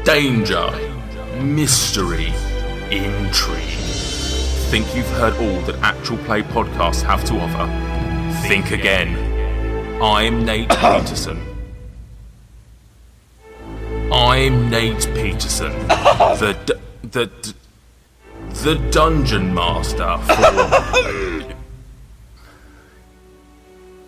Danger, mystery, intrigue. Think you've heard all that actual play podcasts have to offer? Think again. I'm Nate Peterson. I'm Nate Peterson, the Dungeon Master for...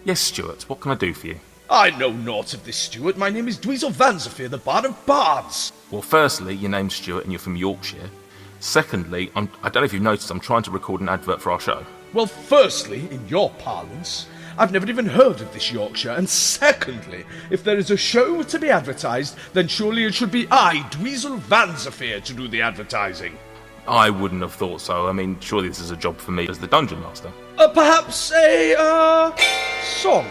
Yes, Stuart, what can I do for you? I know naught of this, Stuart. My name is Dweezil Vanzafir, the Bard of Bards. Well, firstly, your name's Stuart and you're from Yorkshire. Secondly, I don't know if you've noticed, I'm trying to record an advert for our show. Well, firstly, in your parlance, I've never even heard of this Yorkshire, and secondly, if there is a show to be advertised, then surely it should be I, Dweezil Vanzafir, to do the advertising. I wouldn't have thought so. I mean, surely this is a job for me as the Dungeon Master. Perhaps a, song?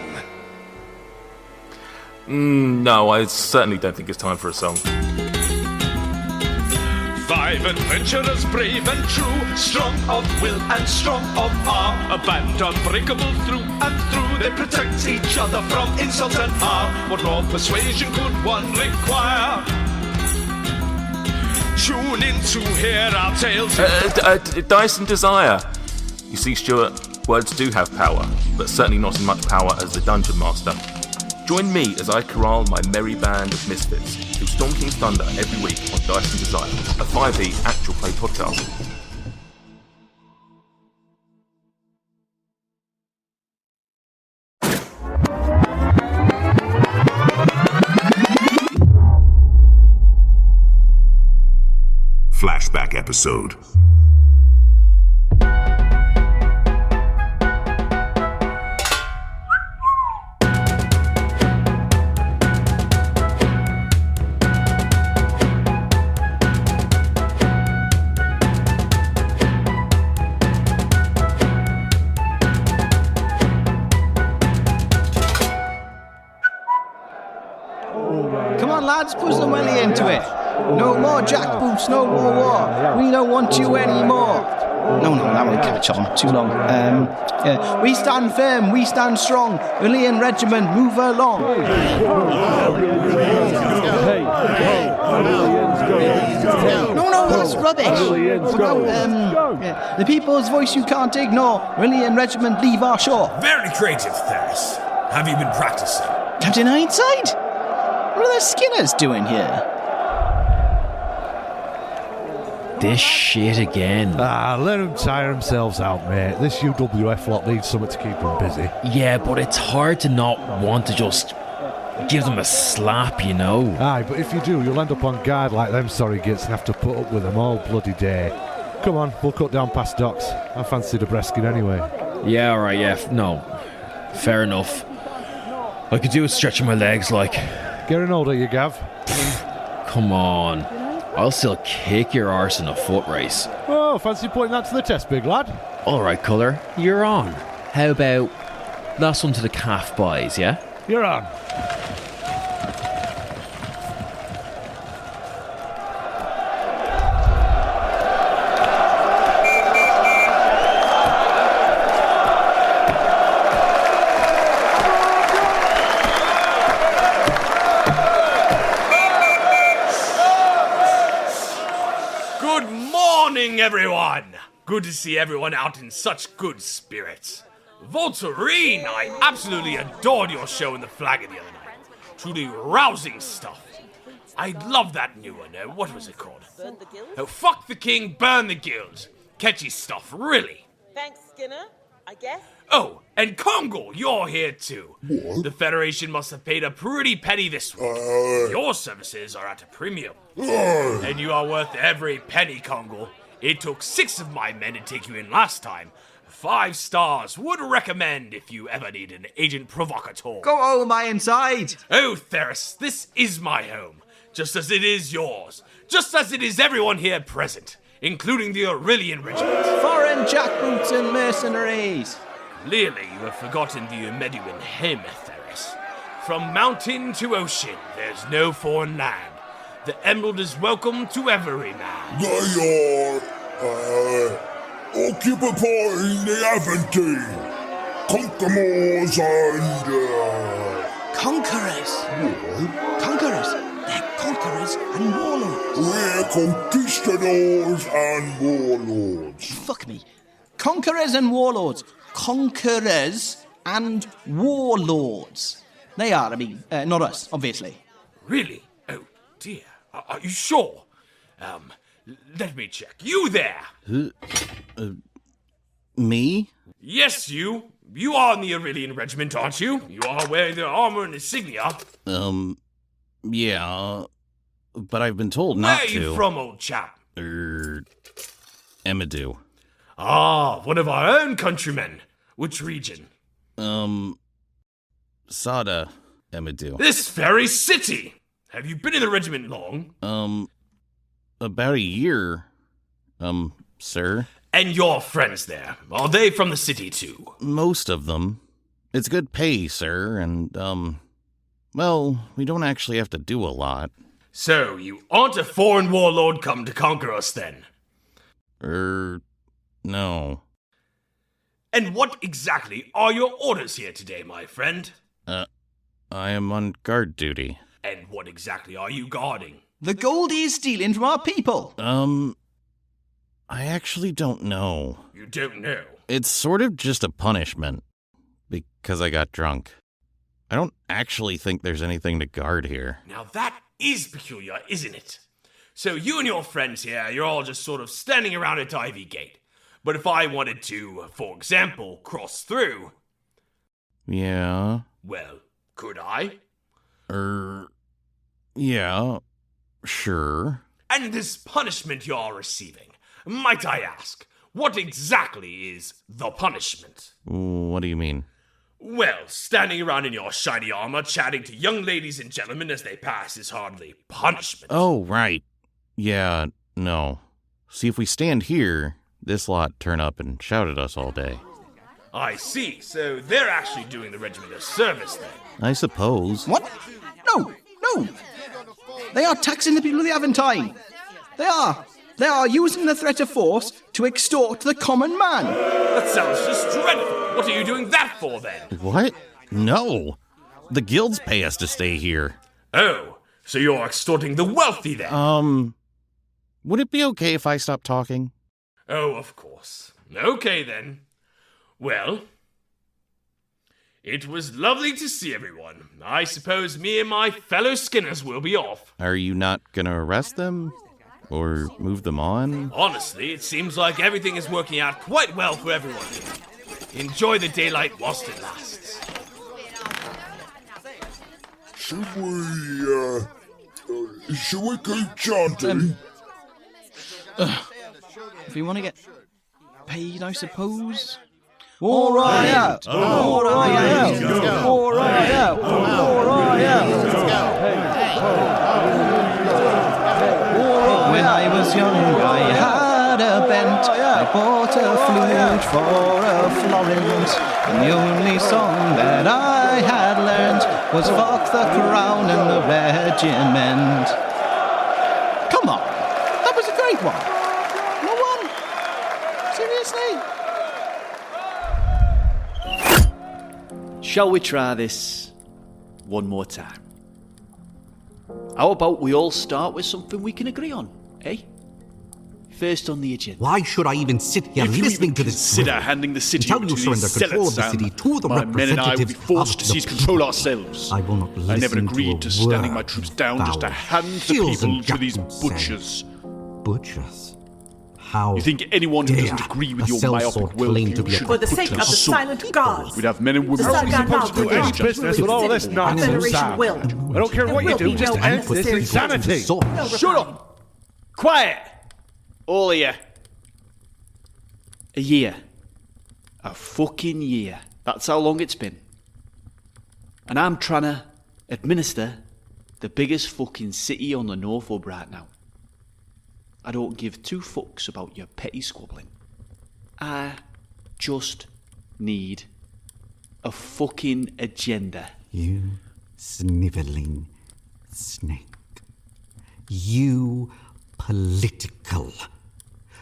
No, I certainly don't think it's time for a song. 5 adventurers, brave and true, strong of will and strong of arm, a band unbreakable through and through. They protect each other from insult and harm. What more persuasion could one require? Tune in to hear our tales. Dice and Desire. You see, Stuart, words do have power, but certainly not as much power as the Dungeon Master. Join me as I corral my merry band of misfits through Storm King's Thunder every week on Dice and Desire, a 5e actual play podcast. Flashback episode. Come on, lads, push them well into it. No more jackboots, no more war. We don't want you anymore. No, that won't catch on. Too long. Yeah. We stand firm, we stand strong. Orillian Regiment, move along. No, that's rubbish. The people's voice you can't ignore. Orillian Regiment, leave our shore. Very creative, Theris. Have you been practicing? Captain Ironside? What are the Skinners doing here? This shit again. Let them tire themselves out, mate. This UWF lot needs something to keep them busy. Yeah, but it's hard to not want to just give them a slap, you know? Aye, but if you do, you'll end up on guard like them sorry gits and have to put up with them all bloody day. Come on, we'll cut down past docks. I fancy the Breskin anyway. Yeah, alright, yeah. No. Fair enough. I could do with stretching my legs, like... Getting older, you Gav? Come on. I'll still kick your arse in a foot race. Oh, fancy putting that to the test, big lad? Alright, Colour, you're on. How about last one to the calf boys, yeah? You're on. Everyone! Good to see everyone out in such good spirits. Voltarine, I absolutely adored your show in the Flagger the other night. Truly rousing stuff. I love that new one. What was it called? Burn the Guild? Oh, fuck the king, burn the guild. Catchy stuff, really. Thanks, Skinner, I guess. Oh, and Kongol, you're here too. What? The Federation must have paid a pretty penny this week. Your services are at a premium. And you are worth every penny, Kongol. It took 6 of my men to take you in last time. 5 stars. Would recommend if you ever need an agent provocateur. Go home, Ironside. Oh, Theris, this is my home. Just as it is yours. Just as it is everyone here present, including the Orillian Regiment. Foreign jackboots and mercenaries. Clearly you have forgotten the Meduan hymn, Theris. From mountain to ocean, there's no foreign land. The emerald is welcome to every man. They are, occupying the Aventine. Conquerors and, Conquerors? What? Conquerors? They're conquerors. conquerors and warlords. We're conquistadors and warlords. Fuck me. Conquerors and warlords. Conquerors and warlords. They are, not us, obviously. Really? Oh, dear. Are you sure? Let me check. You there! Me? Yes, you. You are in the Orillian Regiment, aren't you? You are wearing their armor and insignia. Yeah. But I've been told not to. Where are you from, old chap? Emadu. Ah, one of our own countrymen. Which region? Sada Emadu. This very city! Have you been in the regiment long? About a year, sir. And your friends there, are they from the city too? Most of them. It's good pay, sir, and, well, we don't actually have to do a lot. So, you aren't a foreign warlord come to conquer us then? No. And what exactly are your orders here today, my friend? I am on guard duty. And what exactly are you guarding? The gold he is stealing from our people. I actually don't know. You don't know? It's sort of just a punishment, because I got drunk. I don't actually think there's anything to guard here. Now that is peculiar, isn't it? So you and your friends here, you're all just sort of standing around at Ivy Gate. But if I wanted to, for example, cross through... Yeah? Well, could I? Yeah, sure. And this punishment you're receiving, might I ask, what exactly is the punishment? What do you mean? Well, standing around in your shiny armor, chatting to young ladies and gentlemen as they pass is hardly punishment. Oh, right. Yeah, no. See, if we stand here, this lot turn up and shout at us all day. I see, so they're actually doing the regiment a service then. I suppose. What? No. They are taxing the people of the Aventine. They are using the threat of force to extort the common man. That sounds just dreadful. What are you doing that for then? What? No. The guilds pay us to stay here. Oh, so you're extorting the wealthy then? Would it be okay if I stopped talking? Oh, of course. Okay then. Well, it was lovely to see everyone. I suppose me and my fellow Skinners will be off. Are you not gonna arrest them? Or move them on? Honestly, it seems like everything is working out quite well for everyone here. Enjoy the daylight whilst it lasts. Should we keep chanting? If you want to get paid, I suppose. All right out. All right out. All right out. All right out. When I was young, I had a bent. I bought a flute for a florins. And the only song that I had learned was "Fuck the Crown and the Regiment." Come on, that was a great one. No one? Seriously? Shall we try this one more time? How about we all start with something we can agree on, eh? First on the agenda. Why should I even sit here listening to this? Consider handing the city until you surrender control of the city to the my men and I will be representatives forced of to seize the control people. ourselves. I will not listen I never agreed to standing my word troops down just to foul hand the shills people and to these Jackson said. butchers. Butchers? How You think anyone who doesn't dare agree with a your sellsword myopic claim to worldview be a should For the be sake put of to the sword? silent guards. We'd have men and women The who Sargon supposed to do Mountain any Guard business will with all this exist, nonsense, and Federation Sam. will. I don't care what There you will do, be just no end this unnecessary insanity. Shut up! Quiet! All of you. A year. A fucking year. That's how long it's been. And I'm trying to administer the biggest fucking city on the North Hub right now. I don't give two fucks about your petty squabbling. I just need a fucking agenda. You snivelling snake. You political.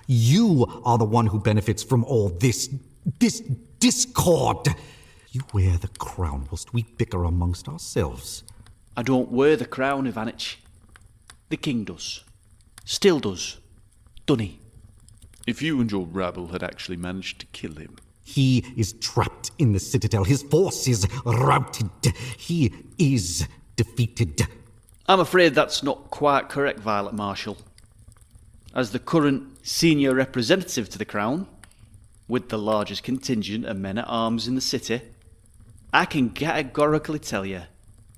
You are the one who benefits from all this discord. You wear the crown whilst we bicker amongst ourselves. I don't wear the crown, Ivanic. The king does. Still does. Doesn't he? If you and your rabble had actually managed to kill him. He is trapped in the citadel. His force is routed. He is defeated. I'm afraid that's not quite correct, Violet Marshal. As the current senior representative to the crown, with the largest contingent of men-at-arms in the city, I can categorically tell you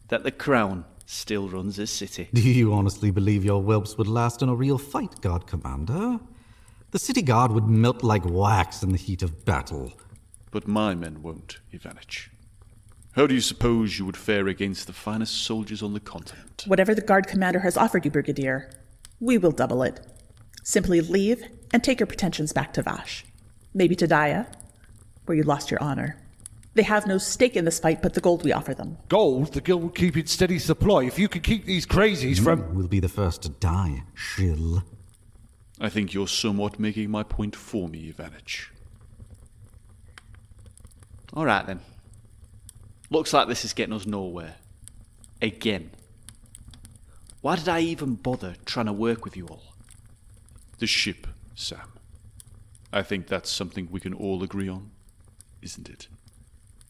that the crown still runs this city. Do you honestly believe your whelps would last in a real fight, Guard Commander? The city guard would melt like wax in the heat of battle. But my men won't, Ivanic. How do you suppose you would fare against the finest soldiers on the continent? Whatever the guard commander has offered you, Brigadier, we will double it. Simply leave and take your pretensions back to Vash. Maybe to Daya, where you lost your honor. They have no stake in this fight but the gold we offer them. Gold? The guild will keep in steady supply. If you can keep these crazies from... We'll be the first to die, shill. I think you're somewhat making my point for me, Ivanic. All right, then. Looks like this is getting us nowhere. Again. Why did I even bother trying to work with you all? The ship, Sam. I think that's something we can all agree on, isn't it?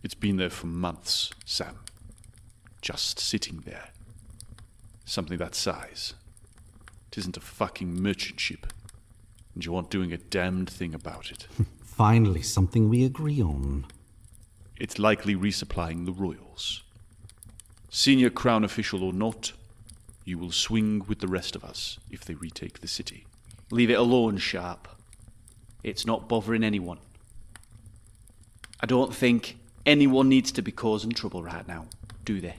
It's been there for months, Sam. Just sitting there. Something that size. It isn't a fucking merchant ship. And you aren't doing a damned thing about it. Finally, something we agree on. It's likely resupplying the royals. Senior crown official or not, you will swing with the rest of us if they retake the city. Leave it alone, Sharp. It's not bothering anyone. I don't think anyone needs to be causing trouble right now, do they?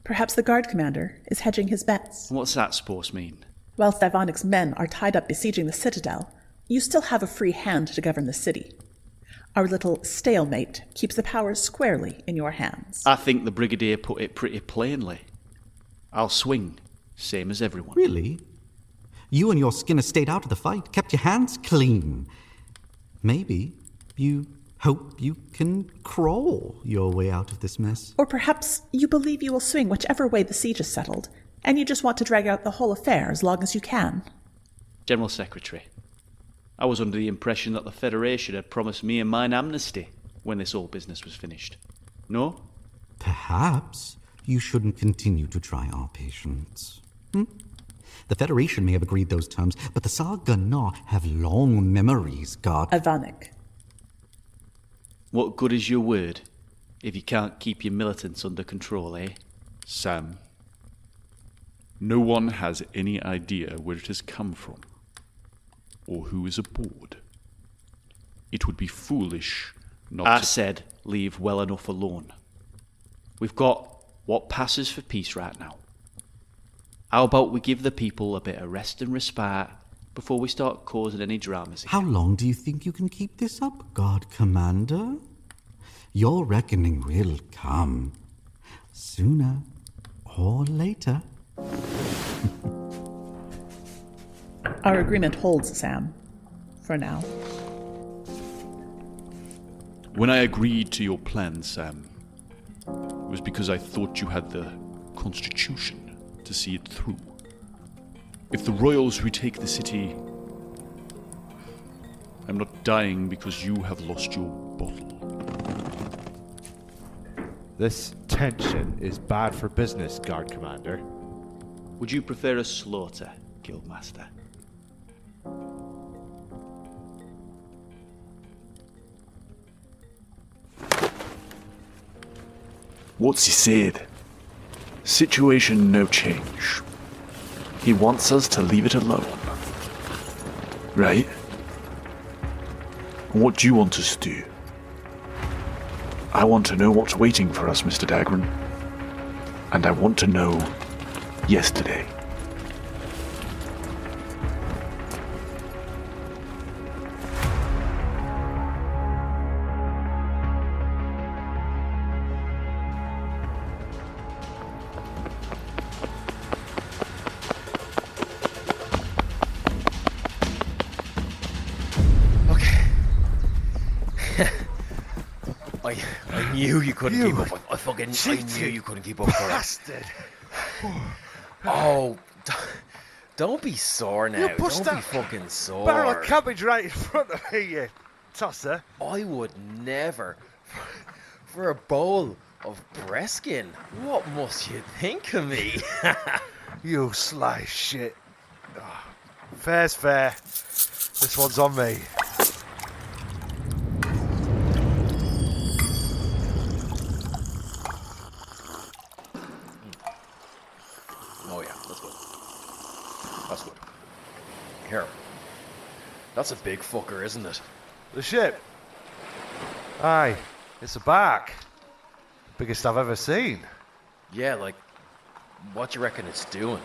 Perhaps the guard commander is hedging his bets. What's that supposed to mean? Whilst Ivanic's men are tied up besieging the citadel, you still have a free hand to govern the city. Our little stalemate keeps the powers squarely in your hands. I think the Brigadier put it pretty plainly. I'll swing, same as everyone. Really? You and your Skinner stayed out of the fight, kept your hands clean. Maybe you hope you can crawl your way out of this mess. Or perhaps you believe you will swing whichever way the siege is settled, and you just want to drag out the whole affair as long as you can. General Secretary, I was under the impression that the Federation had promised me and mine amnesty when this whole business was finished. No? Perhaps you shouldn't continue to try our patience. The Federation may have agreed those terms, but the Sargana have long memories, God. Ivanic. What good is your word if you can't keep your militants under control, eh? Sam, no one has any idea where it has come from, or who is aboard. It would be foolish not I to... said leave well enough alone. We've got what passes for peace right now. How about we give the people a bit of rest and respite before we start causing any dramas again? How long do you think you can keep this up, God Commander? Your reckoning will come. Sooner or later. Our agreement holds, Sam. For now. When I agreed to your plan, Sam, it was because I thought you had the Constitution to see it through. If the royals retake the city, I'm not dying because you have lost your bottle. This tension is bad for business, Guard Commander. Would you prefer a slaughter, Guildmaster? What's he said? Situation no change. He wants us to leave it alone. Right? And what do you want us to do? I want to know what's waiting for us, Mr. Dagrun. And I want to know yesterday. I knew you couldn't keep up. I knew you couldn't keep up. Bastard! Oh, Don't be sore now. You pushed Don't be that fucking sore. barrel of cabbage right in front of me, you tosser. I would never. For a bowl of breskin, what must you think of me? You sly shit. Oh, fair's fair. This one's on me. Oh yeah, that's good. That's good. Here. That's a big fucker, isn't it? The ship? Aye, it's a bark. Biggest I've ever seen. Yeah, like, what do you reckon it's doing?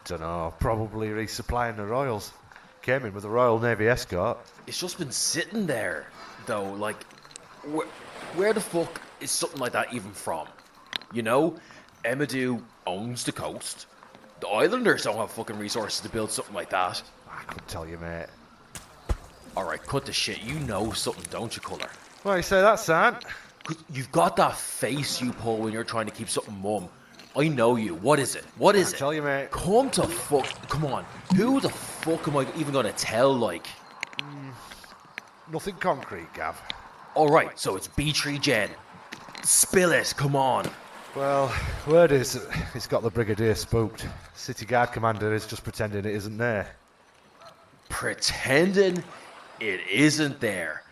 Dunno, probably resupplying the Royals. Came in with a Royal Navy escort. It's just been sitting there, though. Like, where the fuck is something like that even from? You know, Emadu owns the coast. The islanders don't have fucking resources to build something like that. I couldn't tell you, mate. Alright, cut the shit. You know something, don't you, Colour? Why you say that, son? You've got that face you pull when you're trying to keep something mum. I know you. What is it? What is it? Tell you, mate. Come on. Who the fuck am I even gonna tell, like? Nothing concrete, Gav. Alright, so it's B3 Gen. Spill it, come on. Well, word is it's got the Brigadier spooked. City Guard Commander is just pretending it isn't there. Pretending it isn't there?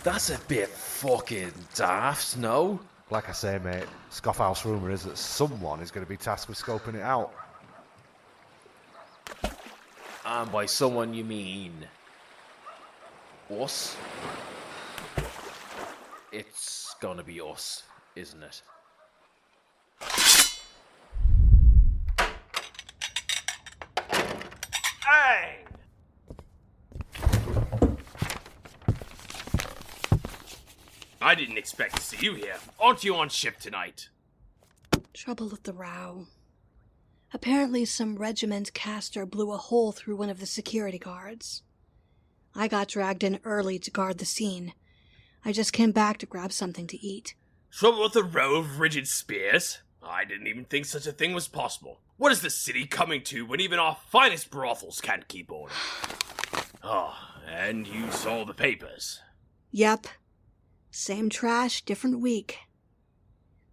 That's a bit fucking daft, no? Like I say, mate, Scoffhouse rumour is that someone is going to be tasked with scoping it out. And by someone you mean... us? It's gonna be us, isn't it? Hey! I didn't expect to see you here. Aren't you on ship tonight? Trouble with the row. Apparently some regiment caster blew a hole through one of the security guards. I got dragged in early to guard the scene. I just came back to grab something to eat. Trouble with a row of rigid spears? I didn't even think such a thing was possible. What is the city coming to when even our finest brothels can't keep order? Oh, and you saw the papers. Yep. Same trash, different week.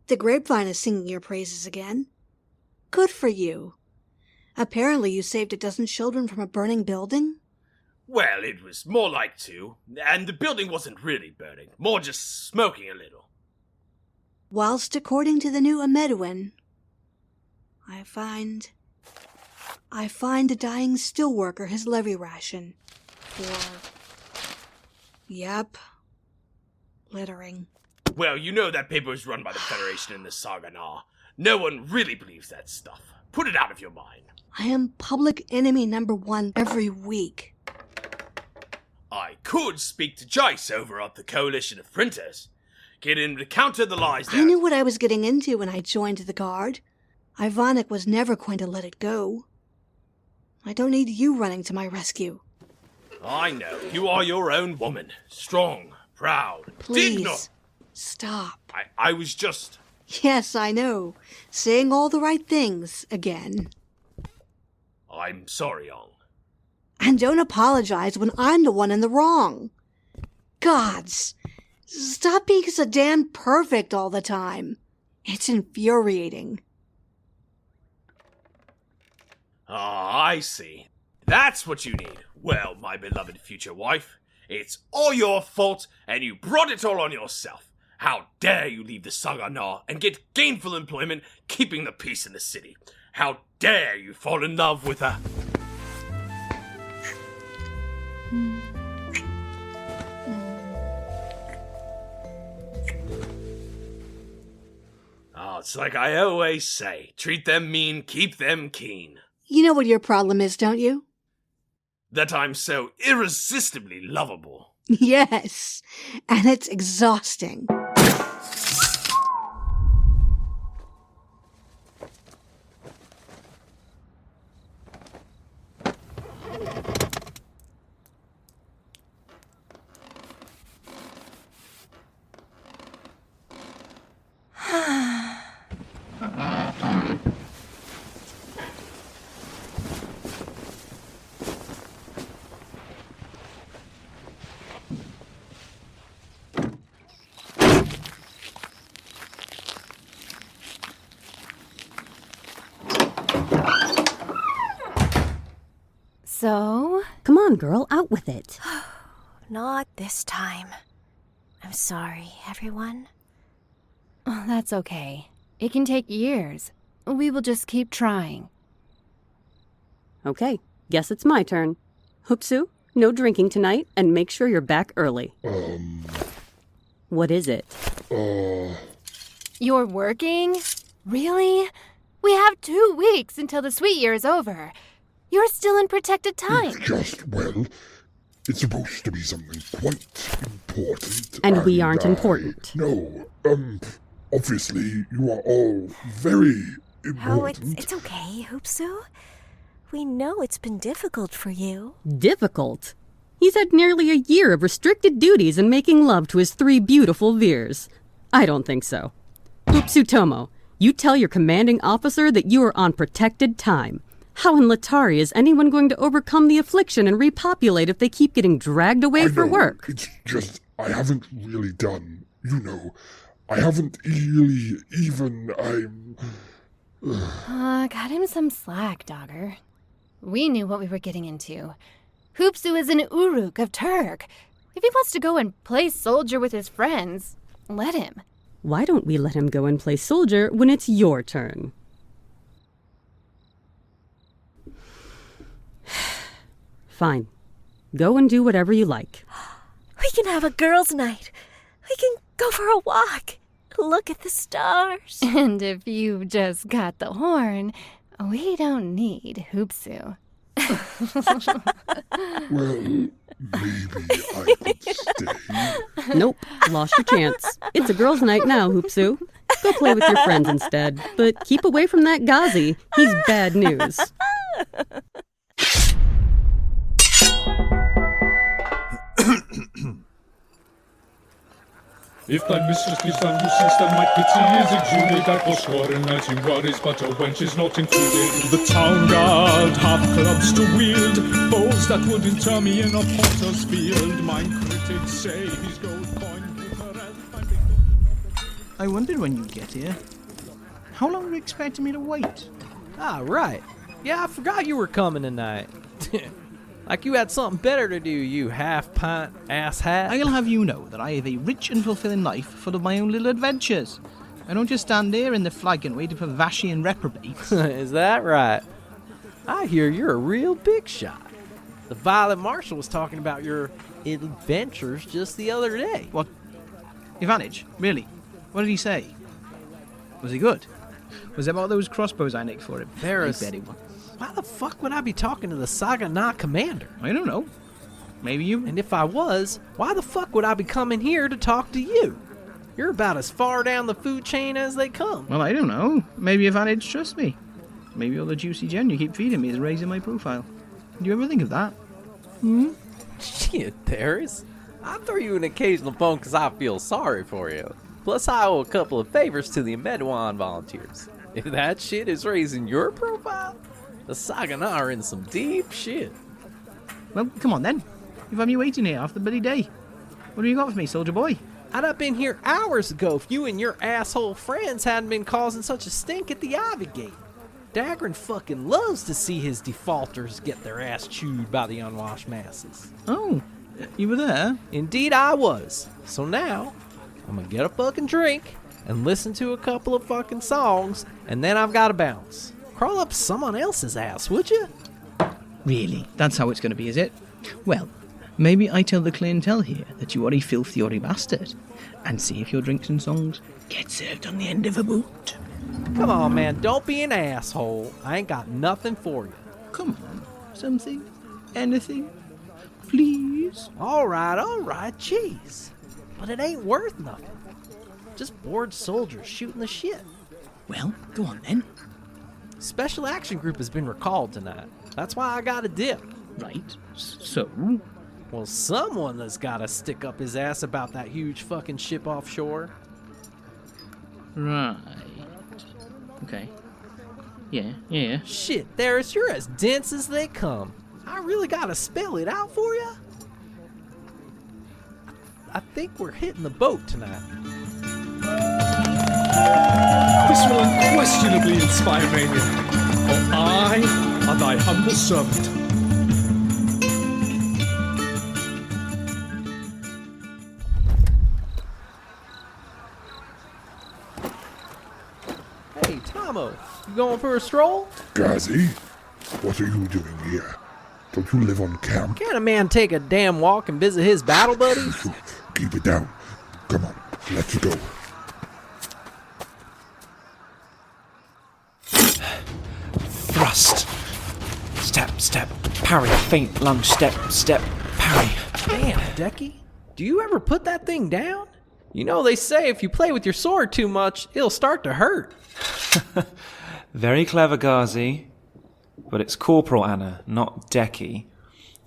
The grapevine is singing your praises again. Good for you. Apparently you saved a dozen children from a burning building? Well, it was more like two, and the building wasn't really burning, more just smoking a little. Whilst according to the new Amedouin, I find a dying steelworker his levy ration for, yep, littering. Well, you know that paper was run by the Federation in the Sarganar. No one really believes that stuff. Put it out of your mind. I am public enemy number 1 every week. I could speak to Jice over at the Coalition of Printers. Get him to counter the lies I knew what I was getting into when I joined the Guard. Ivanic was never going to let it go. I don't need you running to my rescue. I know. You are your own woman. Strong, proud, Please, digno. stop. I was just... Yes, I know. Saying all the right things again. I'm sorry, Ong. And don't apologize when I'm the one in the wrong. Gods, stop being so damn perfect all the time. It's infuriating. Ah, I see. That's what you need. Well, my beloved future wife, it's all your fault, and you brought it all on yourself. How dare you leave the Sarganar and get gainful employment keeping the peace in the city? How dare you fall in love with her? Oh, it's like I always say, treat them mean, keep them keen. You know what your problem is, don't you? That I'm so irresistibly lovable. Yes, and it's exhausting. So? Come on, girl, out with it. Not this time. I'm sorry, everyone. Oh, that's okay. It can take years. We will just keep trying. Okay, guess it's my turn. Hoopsu, no drinking tonight, and make sure you're back early. What is it? You're working? Really? We have 2 weeks until the sweet year is over. You're still in protected time. It's supposed to be something quite important. And we aren't important. No, obviously you are all very important. Oh, it's okay, Hoopsu. We know it's been difficult for you. Difficult? He's had nearly a year of restricted duties and making love to his 3 beautiful Veers. I don't think so. Hoopsu Tomo, you tell your commanding officer that you are on protected time. How in Latari is anyone going to overcome the affliction and repopulate if they keep getting dragged away for work? It's just, I haven't really done, I haven't really even, Got him some slack, Dag'r. We knew what we were getting into. Hoopsu is an Uruk of Turk. If he wants to go and play soldier with his friends, let him. Why don't we let him go and play soldier when it's your turn? Fine. Go and do whatever you like. We can have a girls' night. We can go for a walk. Look at the stars. And if you just got the horn, we don't need Hoopsu. Well, maybe I could stay. Nope, lost your chance. It's a girls' night now, Hoopsu. Go play with your friends instead, but keep away from that Gazi. He's bad news. If thy mistress gives thy nuisance, then my pity is exuded. I forswear and as you worries, but a wench is not included. The town guard have clubs to wield, foes that would inter me in a potter's field. Mine critics say his gold coin with her elf. I wondered when you'd get here. How long were you expecting me to wait? Ah, right. Yeah, I forgot you were coming tonight. Like you had something better to do, you half-pint ass-hat. I'll have you know that I have a rich and fulfilling life full of my own little adventures. I don't just stand there in the flagon waiting for Vashian reprobates. Is that right? I hear you're a real big shot. The Violet Marshal was talking about your adventures just the other day. What? Ivanic? Really? What did he say? Was he good? Was it about those crossbows I nicked for him? I bet it was. Why the fuck would I be talking to the Sagana commander? I don't know. Maybe you... And if I was, why the fuck would I be coming here to talk to you? You're about as far down the food chain as they come. Well, I don't know. Maybe Ivanic trusts me. Maybe all the juicy gem you keep feeding me is raising my profile. Do you ever think of that? Shit, Darius. I throw you an occasional bone because I feel sorry for you. Plus, I owe a couple of favors to the Medwan volunteers. If that shit is raising your profile, the Sagana are in some deep shit. Well, come on then. You've had me waiting here half the bloody day. What have you got for me, soldier boy? I'd have been here hours ago if you and your asshole friends hadn't been causing such a stink at the Ivy Gate. Dagrun fucking loves to see his defaulters get their ass chewed by the unwashed masses. Oh, you were there? Indeed I was. So now, I'm gonna get a fucking drink and listen to a couple of fucking songs, and then I've gotta bounce. Crawl up someone else's ass, would you? Really? That's how it's going to be, is it? Well, maybe I tell the clientele here that you are a filthy Ori bastard, and see if your drinks and songs get served on the end of a boot. Come on, man, don't be an asshole. I ain't got nothing for you. Come on, something, anything, please. All right, jeez. But it ain't worth nothing. Just bored soldiers shooting the shit. Well, go on then. Special Action Group has been recalled tonight. That's why I got a dip. Right. So? Well, someone has got to stick up his ass about that huge fucking ship offshore. Right. Okay. Yeah. Shit, Darius, you're as dense as they come. I really got to spell it out for you. I think we're hitting the boat tonight. This will unquestionably inspire mania, for humble servant. Hey, Tomo, you going for a stroll? Gazi, what are you doing here? Don't you live on camp? Can't a man take a damn walk and visit his battle buddies? Keep it down. Come on, let's go. Thrust. Step, step, parry, feint, lunge, step, step, parry. Damn, Deky. Do you ever put that thing down? You know they say if you play with your sword too much, it'll start to hurt. Very clever, Gazi. But it's Corporal Anna, not Deky.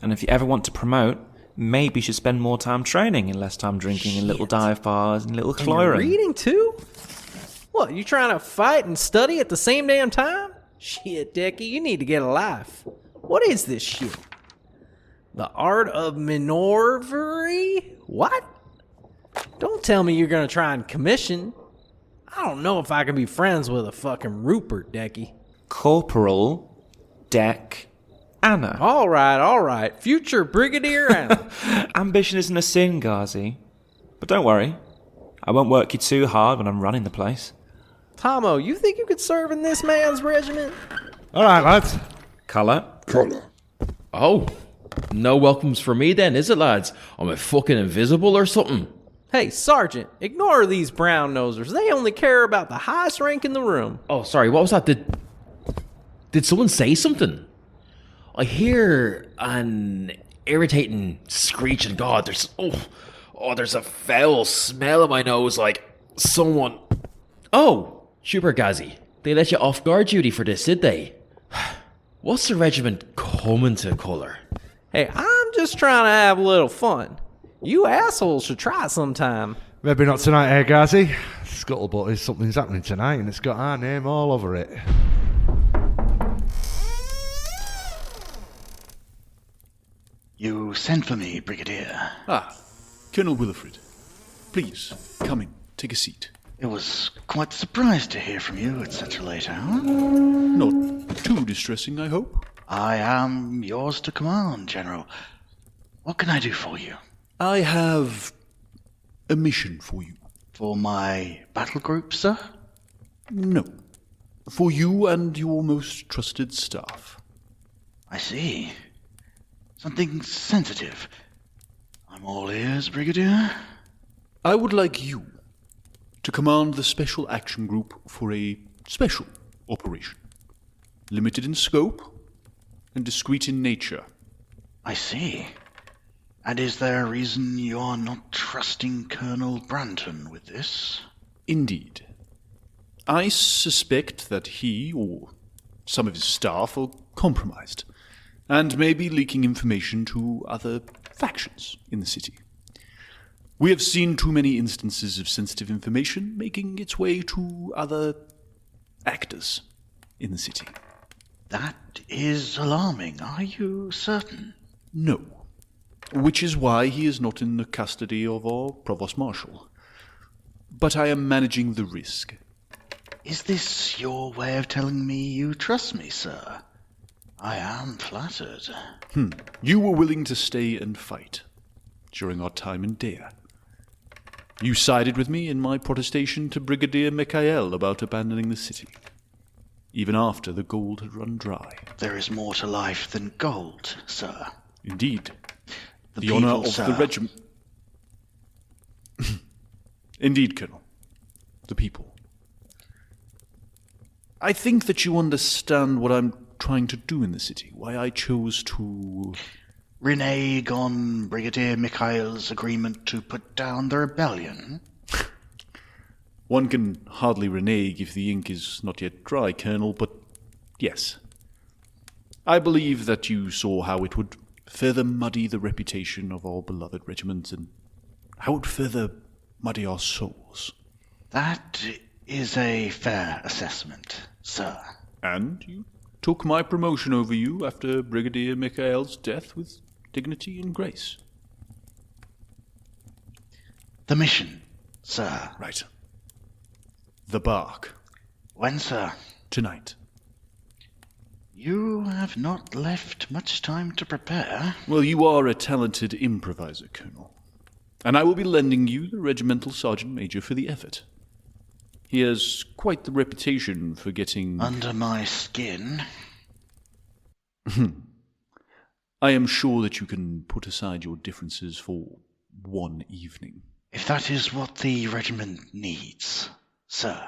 And if you ever want to promote, maybe you should spend more time training and less time drinking in little dive bars and little And you're cloiring. reading too? What, you trying to fight and study at the same damn time? Shit, Deky, you need to get a life. What is this shit? The art of manoeuvrery? What? Don't tell me you're gonna try and commission. I don't know if I can be friends with a fucking Rupert, Deky. Corporal Deck Anna. All right. Future Brigadier Anna. Ambition isn't a sin, Gazi. But don't worry. I won't work you too hard when I'm running the place. Tomo, you think you could serve in this man's regiment? All right, lads. Colour. Oh, no welcomes for me then, is it, lads? Am I fucking invisible or something? Hey, Sergeant, ignore these brown nosers. They only care about the highest rank in the room. Oh, sorry, what was that? Did someone say something? I hear an irritating screech, and God, there's a foul smell in my nose, like someone... Oh, super Gazi. They let you off guard duty for this, did they? What's the regiment coming to, Colour? Hey, I'm just trying to have a little fun. You assholes should try sometime. Maybe not tonight, eh, Gazi? Scuttlebutt is something's happening tonight, and it's got our name all over it. You sent for me, Brigadier. Ah, Colonel Willifred. Please, come in, take a seat. It was quite surprised to hear from you at such a late hour. Not too distressing, I hope. I am yours to command, General. What can I do for you? I have a mission for you. For my battle group, sir? No. For you and your most trusted staff. I see. Something sensitive. I'm all ears, Brigadier. I would like you to command the Special Action Group for a special operation. Limited in scope and discreet in nature. I see. And is there a reason you are not trusting Colonel Branton with this? Indeed. I suspect that he or some of his staff are compromised and may be leaking information to other factions in the city. We have seen too many instances of sensitive information making its way to other actors in the city. That is alarming. Are you certain? No. Which is why he is not in the custody of our Provost Marshal. But I am managing the risk. Is this your way of telling me you trust me, sir? I am flattered. You were willing to stay and fight during our time in Dag'r. You sided with me in my protestation to Brigadier Mikhail about abandoning the city, even after the gold had run dry. There is more to life than gold, sir. Indeed. The people, honor of sir. the regiment. Indeed, Colonel. The people. I think that you understand what I'm trying to do in the city, why I chose to... Renege on Brigadier Mikhail's agreement to put down the rebellion? One can hardly renege if the ink is not yet dry, Colonel, but yes. I believe that you saw how it would further muddy the reputation of our beloved regiment, and how it would further muddy our souls. That is a fair assessment, sir. And you took my promotion over you after Brigadier Mikhail's death with dignity and grace. The mission, sir. Right. The bark. When, sir? Tonight. You have not left much time to prepare. Well, you are a talented improviser, Colonel. And I will be lending you the regimental sergeant major for the effort. He has quite the reputation for getting... under my skin. I am sure that you can put aside your differences for one evening. If that is what the regiment needs, sir.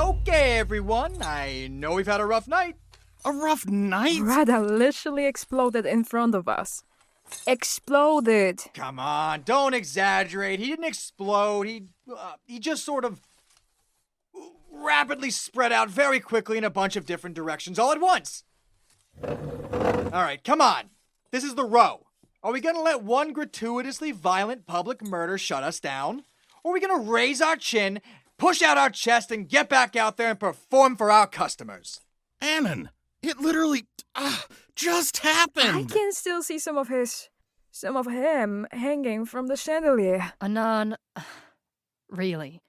Okay, everyone. I know we've had a rough night. A rough night? Rada literally exploded in front of us. Exploded. Come on, don't exaggerate. He didn't explode. He just sort of rapidly spread out very quickly in a bunch of different directions all at once. All right, come on. This is the row. Are we going to let one gratuitously violent public murder shut us down? Or are we going to raise our chin, push out our chest, and get back out there and perform for our customers? Anan, it literally just happened. I can still see some of him hanging from the chandelier. Anan, really,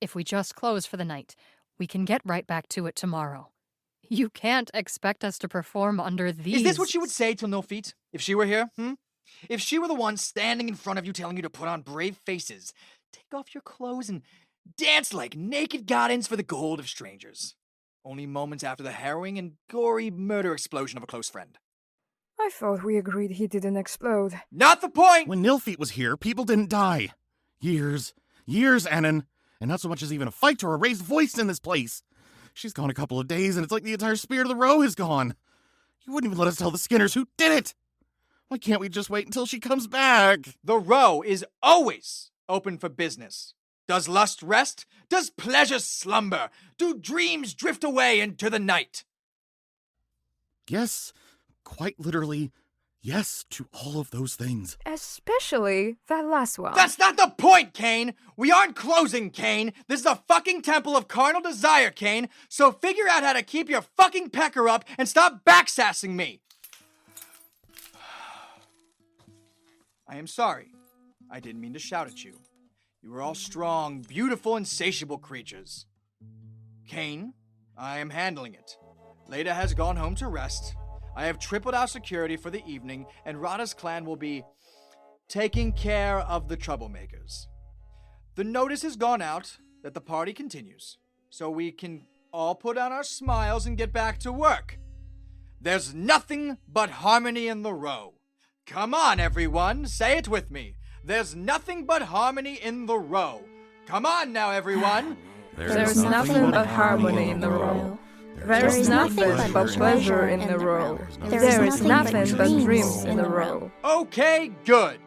if we just close for the night, we can get right back to it tomorrow. You can't expect us to perform under these... Is this what you would say to Nilfeet if she were here, If she were the one standing in front of you telling you to put on brave faces, take off your clothes and dance like naked gardens for the gold of strangers. Only moments after the harrowing and gory murder explosion of a close friend. I thought we agreed he didn't explode. Not the point! When Nilfeet was here, people didn't die. Years, Anan, and not so much as even a fight or a raised voice in this place. She's gone a couple of days, and it's like the entire spirit of the row is gone. You wouldn't even let us tell the Skinners who did it. Why can't we just wait until she comes back? The row is always open for business. Does lust rest? Does pleasure slumber? Do dreams drift away into the night? Yes, quite literally, yes to all of those things. Especially that last one. That's not the point, Kane! We aren't closing, Kane! This is a fucking temple of carnal desire, Kane! So figure out how to keep your fucking pecker up and stop backsassing me! I am sorry. I didn't mean to shout at you. You are all strong, beautiful, insatiable creatures. Kane, I am handling it. Leda has gone home to rest. I have tripled our security for the evening, and Rada's clan will be taking care of the troublemakers. The notice has gone out that the party continues, so we can all put on our smiles and get back to work. There's nothing but harmony in the row. Come on, everyone, say it with me. There's nothing but harmony in the row. Come on now, everyone. There's nothing but harmony in the row. There's nothing but pleasure in the row. There is nothing but dreams in the row. Okay, good.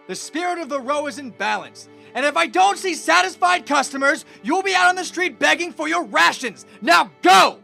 The spirit of the row is in balance. And if I don't see satisfied customers, you'll be out on the street begging for your rations. Now go!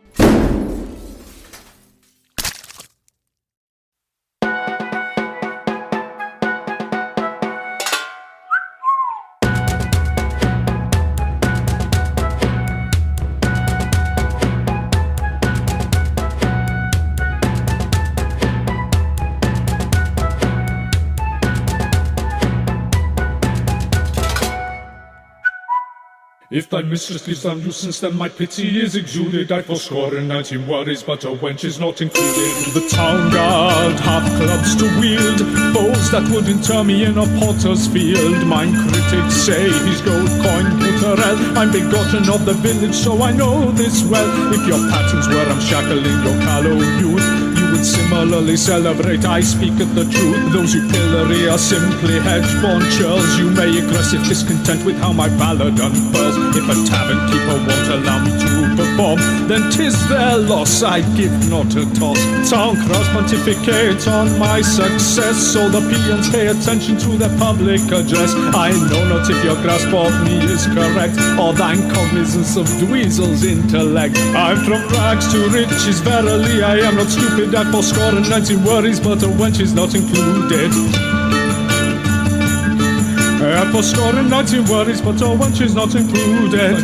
If thy mistress gives thou nuisance, then my pity is exuded. I forscore 19 worries, but a wench is not included. The town guard hath clubs to wield, foes that would inter me in a potter's field. Mine critics say he's gold coin putterell. I'm begotten of the village, so I know this well. If your patterns were unshackling your callow youth, you would similarly celebrate. I speak of the truth. Those who pillory are simply hedge-born churls. You may aggressive discontent with how my ballad unfurls. If a tavern keeper won't allow me to perform, then 'tis their loss, I give not a toss. Town crowds pontificate on my success, so the peons pay attention to their public address. I know not if your grasp of me is correct, or thine cognizance of Dweezil's intellect. I'm from rags to riches, verily I am not stupid. I forscore 19 worries, but a wench is not included. I forscore 19 worries, but a wench is not included.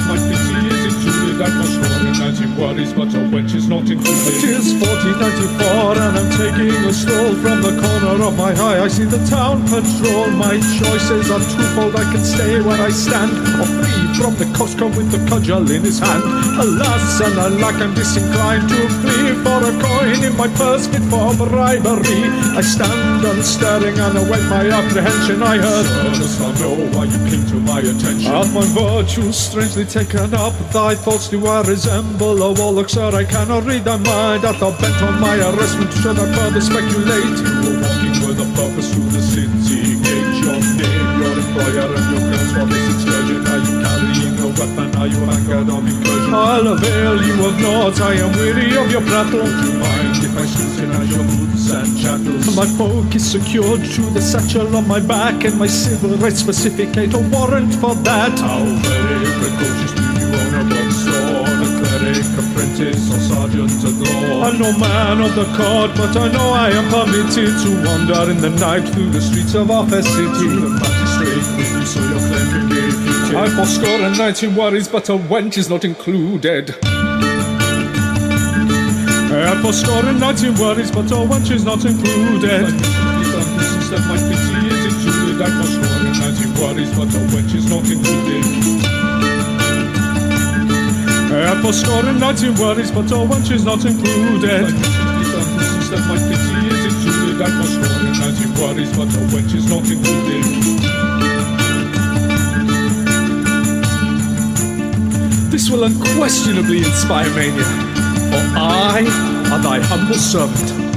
My pity is included. that was sworn in 19 worries, but a wench is not included. It is 1494 and I'm taking a stroll. From the corner of my eye I see the town patrol. My choices are twofold, I can stay where I stand or flee from the Costco with the cudgel in his hand. Alas and alack, I'm disinclined to flee for a coin in my purse fit for bribery. I stand unstaring and await my apprehension. I heard, Sir, dost thou know why you came to my attention? hath my virtue strangely taken up thy thoughts? Do I resemble a warlock, sir? I cannot read thy mind. Art thou bent on my arrestment? Should I further speculate? You were walking with a purpose through the city gate. Your name, your employer, and your grounds for this excursion. Are you carrying a weapon? Are you angered of incursion? I'll avail you of naught. I am weary of your prattle. Do you mind if I scrutinize your boots and chattels? My poke is secured to the satchel on my back, and my civil rights specificate a warrant for that. How very precocious do you own a box store? A cleric, apprentice, or sergeant at law? I'm no man of the court, but I know I am permitted to wander in the night through the streets of our fair city. The magistrate with you, so your claim can be refuted. I fourscore and 19 worries, but a wench is not included. I fourscore and 19 worries, but a wench is not included. That my pity is included. I fourscore and 19 worries, but a wench is not included. I fourscore and 19 worries, but a wench is not included. That my pity is included. I fourscore and 19 worries, but a wench is not included. This will unquestionably inspire mania, for I are thy humble servant.